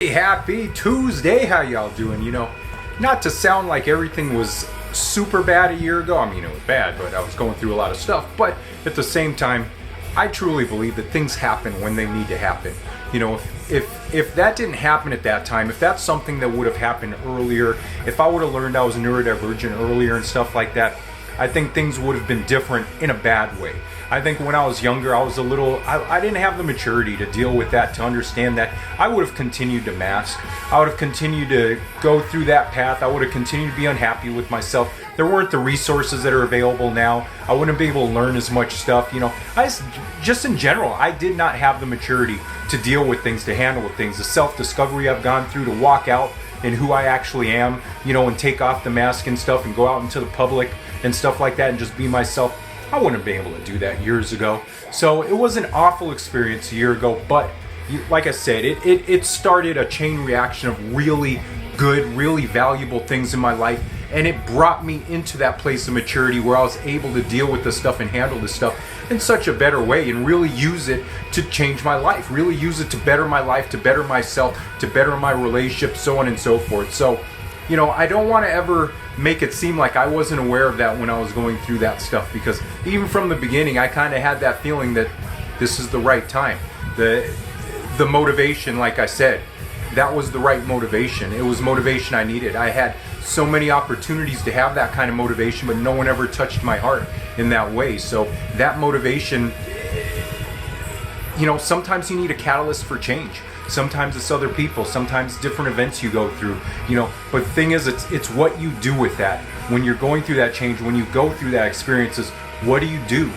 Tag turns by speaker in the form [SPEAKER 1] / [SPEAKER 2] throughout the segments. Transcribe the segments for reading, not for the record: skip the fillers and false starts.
[SPEAKER 1] Happy Tuesday, how y'all doing? Not to sound like everything was super bad a year ago. I mean, it was bad, but I was going through a lot of stuff. But at the same time, I truly believe that things happen when they need to happen. If that didn't happen at that time, if that's something that would have happened earlier, if I would have learned I was neurodivergent earlier and stuff like that, I think things would have been different in a bad way. I think when I was younger, I didn't have the maturity to deal with that, to understand that. I would have continued to mask. I would have continued to go through that path. I would have continued to be unhappy with myself. There weren't the resources that are available now. I wouldn't be able to learn as much stuff. Just in general, I did not have the maturity to deal with things, to handle things. The self-discovery I've gone through, to walk out in who I actually am, and take off the mask and stuff and go out into the public and stuff like that and just be myself. I wouldn't have been able to do that years ago. So it was an awful experience a year ago, but like I said, it started a chain reaction of really good, really valuable things in my life, and it brought me into that place of maturity where I was able to deal with this stuff and handle this stuff in such a better way and really use it to change my life, really use it to better my life, to better myself, to better my relationship, so on and so forth. So I don't want to ever make it seem like I wasn't aware of that when I was going through that stuff, because even from the beginning, I kind of had that feeling that this is the right time. The motivation, like I said, that was the right motivation. It was motivation I needed. I had so many opportunities to have that kind of motivation, but no one ever touched my heart in that way. So that motivation, sometimes you need a catalyst for change. Sometimes it's other people, sometimes different events you go through, but the thing is, it's what you do with that. When you're going through that change, when you go through that experiences, what do you do?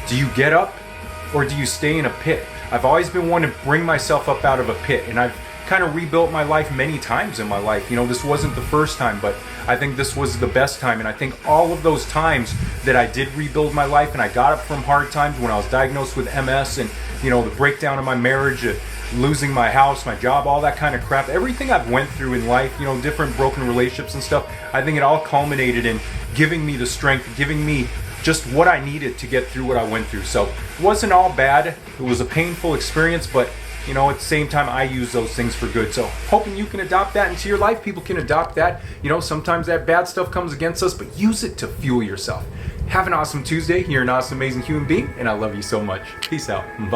[SPEAKER 1] Do you get up or do you stay in a pit? I've always been one to bring myself up out of a pit, and I've kind of rebuilt my life many times in my life. This wasn't the first time, but I think this was the best time. And I think all of those times that I did rebuild my life and I got up from hard times, when I was diagnosed with MS and, the breakdown of my marriage, losing my house, my job, all that kind of crap, everything I've went through in life, different broken relationships and stuff, I think it all culminated in giving me the strength, giving me just what I needed to get through what I went through. So it wasn't all bad. It was a painful experience, but at the same time, I use those things for good. So hoping you can adopt that into your life. People can adopt that. Sometimes that bad stuff comes against us, but use it to fuel yourself. Have an awesome Tuesday. You're an awesome, amazing human being, and I love you so much. Peace out. Bye.